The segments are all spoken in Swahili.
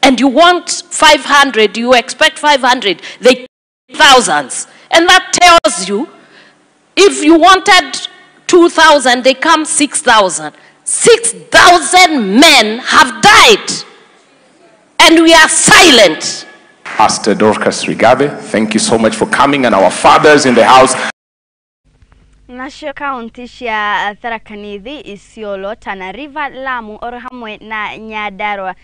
and you want 500, you expect 500, they thousands. And that tells you, if you wanted 2,000, they come 6,000. 6,000 men have died, and we are silent. Pastor Dorcas Rigabe, thank you so much for coming, and our fathers in the house. Nasho County cia Tharaka Nithi, Isiolo, Tana River, Lamu, Orohamwe na Nyandarua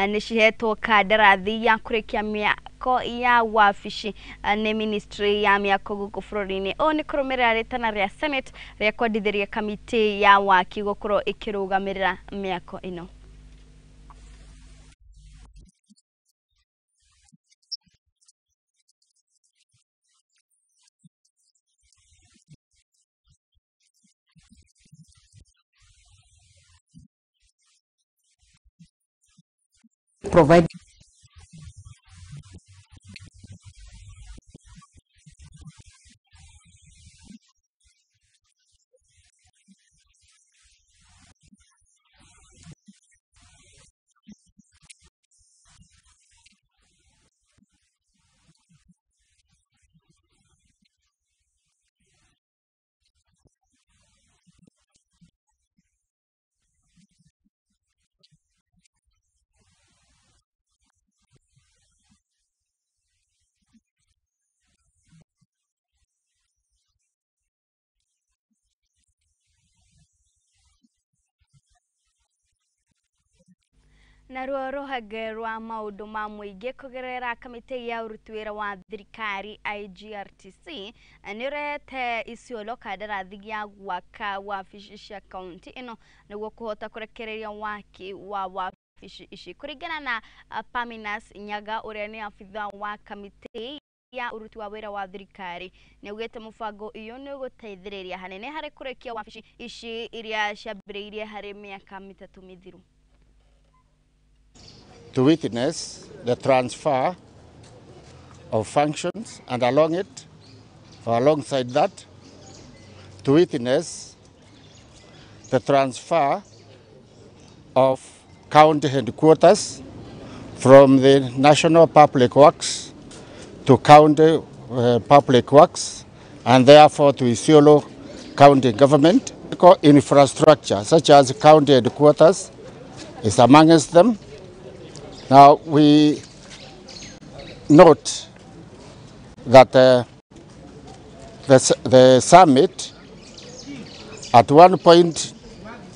nishihetwo kandarathi ya kurikia miako ya wafici ni ministry ya miako guku bũrũri-inĩ. O nĩ kũrũmĩrĩra rĩtana rĩa Senate rĩa kwendithĩria kamĩtĩ ya waki gũkorwo ĩkĩrũgamĩrĩra miako ĩno. Provide na ruhage rwa maundu ma muingi kugerera kamĩtĩ ya ũruti wĩra wa thirikari IGRTC nĩrete Isiolo kandarathi ya gwaka wabici cia kaunti ĩno nĩguo kũhota kũrekereria waki wa wabici ici kũringana na Paminas Nyaga ũrĩa nĩ abitha wa kamĩtĩ ya uruti wa wĩra wa thirikari nĩugĩte mũbango ũyũ nĩ ũgũteithĩrĩria hanene harĩ kũrekia wabici ici iria ciambĩrĩirie harĩ mĩaka mĩtatũ mĩthiru. To witness the transfer of functions, and alongside that, to witness the transfer of county headquarters from the National Public Works to County Public Works, and therefore to Isiolo County Government. Infrastructure such as county headquarters is amongst them. Now we note that the summit at one point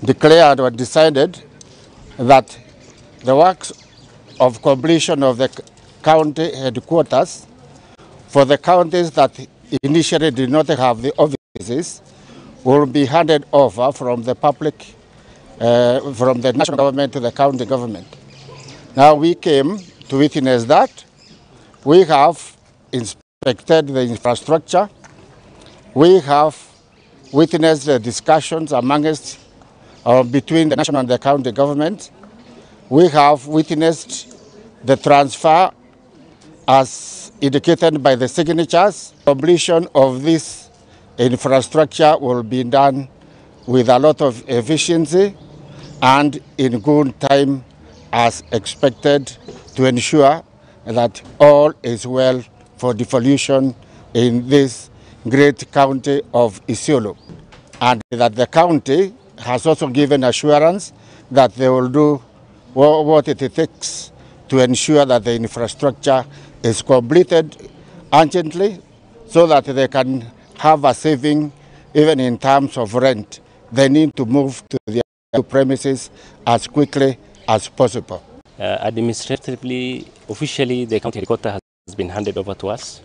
declared or decided that the works of completion of the county headquarters for the counties that initially did not have the offices will be handed over from the from the national government to the county government. Now we came to witness that. We have inspected the infrastructure. We have witnessed the discussions amongst between the national and the county government. We have witnessed the transfer as indicated by the signatures. Completion of this infrastructure will be done with a lot of efficiency and in good time as expected, to ensure that all is well for devolution in this great county of Isiolo, and that the county has also given assurance that they will do what it takes to ensure that the infrastructure is completed urgently so that they can have a saving even in terms of rent. They need to move to the new premises as quickly as possible. Administratively, officially, the county headquarters has been handed over to us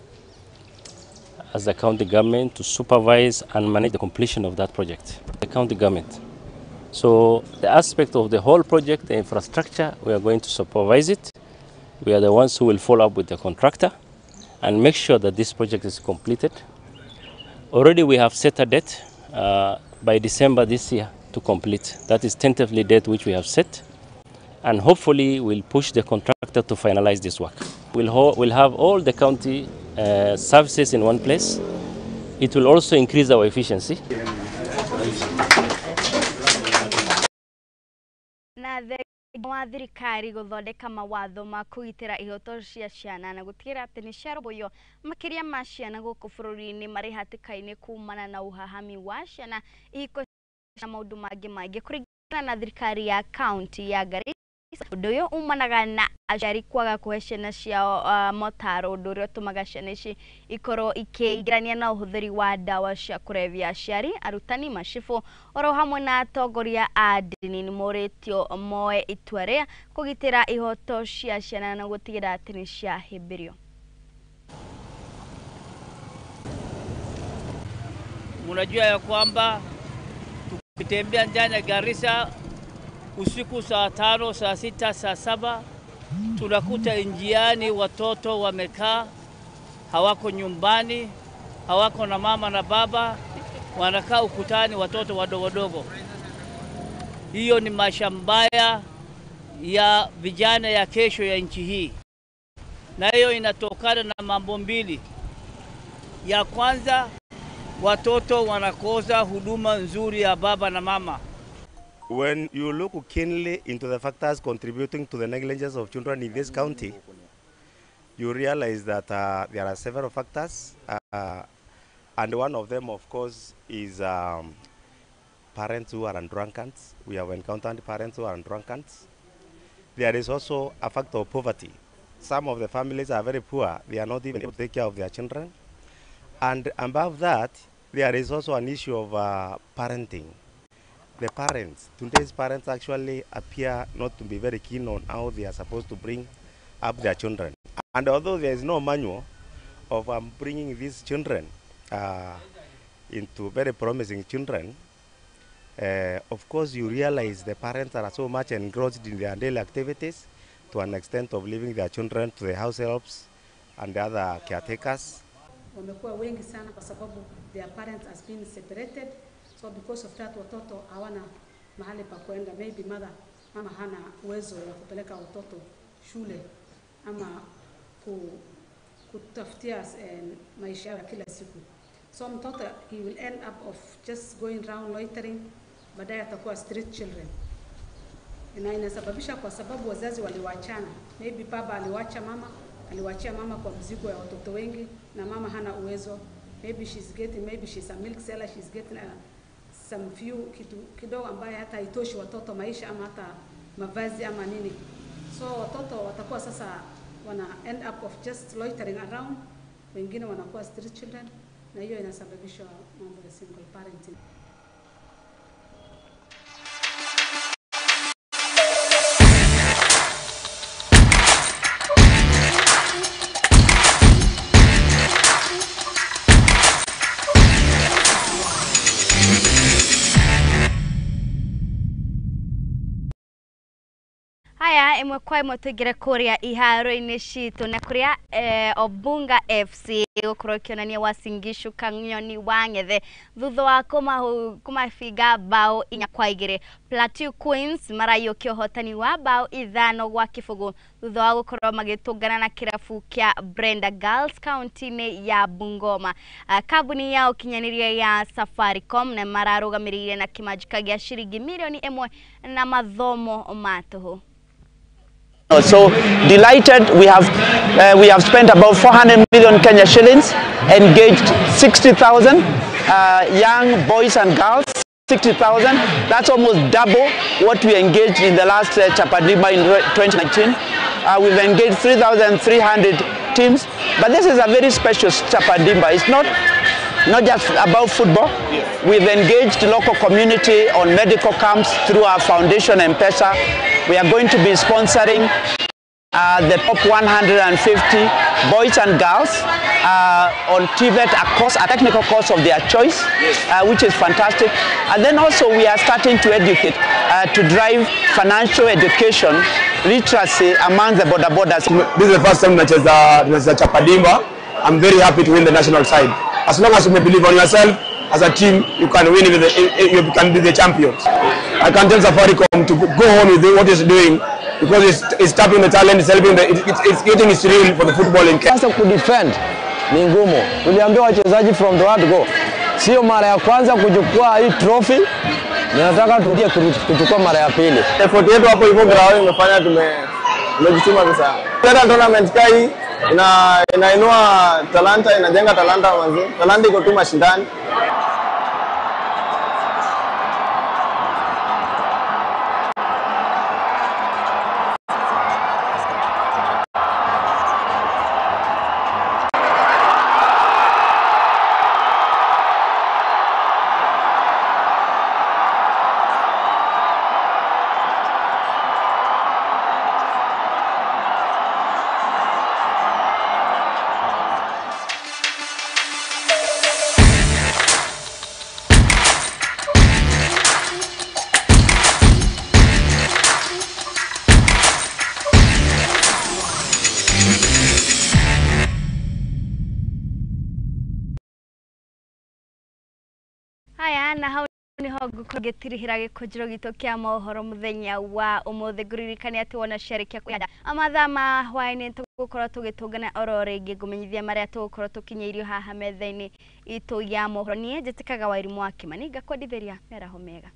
as the county government to supervise and manage the completion of that project. The county government. So the aspect of the whole project, the infrastructure, we are going to supervise it. We are the ones who will follow up with the contractor and make sure that this project is completed. Already we have set a date by December this year to complete. That is tentatively date which we have set. And hopefully we'll push the contractor to finalize this work. We'll have all the county services in one place. It will also increase our efficiency. Na the wa thirikari guthondeka mawatho ma kugitira ihoto cia ciana na gutigira ati ni ciarũmbũiyo makiria ma ciana guku bururi-ini mari hatikaini kumana na uhahami wa ciana ihiko na maundu mangi kuringana na thirikari ya county ya Garissa. Undu uyu umanaga na aciari kwaga kuhe ciana ciao motaro, undu uria utumaga ciana ici ikorwo ikiingirania na uhuthiri wa dawa cia kurevya. Aciari, arutani, macibu oro hamwe na atongoria a ndini ni moritio moe itua ria kugitira ihoto cia ciana na gutigira ati ni ciahimbirio. Unajua ya kwamba tukitembea ndani ya Garissa usiku saa 5, saa 6, saa 7 tunakuta njiani watoto wamekaa, hawako nyumbani, hawako na mama na baba, wanakaa ukutani watoto wadogo. Hiyo ni maisha mbaya ya vijana ya kesho ya nchi hii. Na hiyo inatokana na mambo mbili. Ya kwanza, watoto wanakosa huduma nzuri ya baba na mama. When you look keenly into the factors contributing to the negligence of children in this county, you realize that there are several factors, and one of them, of course, is parents who are drunkards. We have encountered parents who are drunkards. There is also a factor of poverty. Some of the families are very poor. They are not even able to take care of their children. And above that, there is also an issue of parenting. The parents, today's parents actually appear not to be very keen on how they are supposed to bring up their children. And although there is no manual of bringing these children into very promising children, of course you realize the parents are so much engrossed in their daily activities to an extent of leaving their children to the house helps and the other caretakers. Wamekuwa wengi sana kwa sababu their parents has been separated. So because of that watoto hawana mahali pa kwenda, maybe mama hana uwezo wa kupeleka watoto shule ama kutafutia maisha ya kila siku. So mtoto he will end up of just going around loitering, baadaye atakuwa street children. Na inasababisha kwa sababu wazazi waliwachana. Maybe baba aliwachia mama kwa mzigo ya watoto wengi na mama hana uwezo. Maybe she's a milk seller, she's getting some few kidogo ambaye hata haitoshi watoto maisha ama hata mavazi ama nini. So watoto watakuwa sasa wana end up of just loitering around, wengine wanakuwa street children, na hiyo inasababisha mambo ya single parenting. Haya, imwe kwa imwe tugire kuria iharo-ini citu na kuria Obunga FC gukorwo ikionania Uasin Gishu Kang'oni wa Ng'ethe thutha wa kumafiga bao 4-2. Plateau Queens marayukia uhotani wa bao 5-0 thutha wa gukorwo magitungana na kirabu kia Brenda Girls County-ini ya Bungoma. Kabuni ya ukinyaniria ya Safaricom na mararugamirire na kimajika gia shiringi milioni 1 na mathomo matuhu. So delighted, we have spent about 400 million Kenya shillings, engaged 60,000 young boys and girls, 60,000. That's almost double what we engaged in the last Chapadimba in 2019. We've engaged 3,300 teams, but this is a very special Chapadimba. It's not just about football. We've engaged local community on medical camps through our foundation M-Pesa. We are going to be sponsoring the top 150 boys and girls on TVET, a technical course of their choice, which is fantastic. And then also we are starting to educate, to drive financial education, literacy among the borders. This is the first time nacheza Chapadimba. I'm very happy to win the national side. As long as you may believe on yourself, as a team, you can win you can be the champions. I can tell Safaricom to go on with what it's doing because it's tapping the talent, it's helping it's getting its real for the football in Kenya. Sasa kudefend ni ngumu. Tuliambia wachezaji from the word go. Sio mara ya kwanza kuchukua hii trophy. Ninataka turudie kuchukua mara ya pili. Effort yetu hapo hivyo ground imefanya tumejituma kabisa. Tena tournament kai inainua talanta, inajenga talanta manzi. Talanta iko tu mashindani. Haya na hau niho gukogetirihira Gikunjuro gitu kia mohoro muthenya wa umuthi nguririkania ati wona sherekia kwenda amathaa ma hwaini tugukorwo tugitungana oro ringi ngumenyithia maria tugukorwo tukinyeirio haha metha-ini itu ya mohoro nie njitikaga Wairimu wa Kimani ngakwendithĩria mĩaraho mega.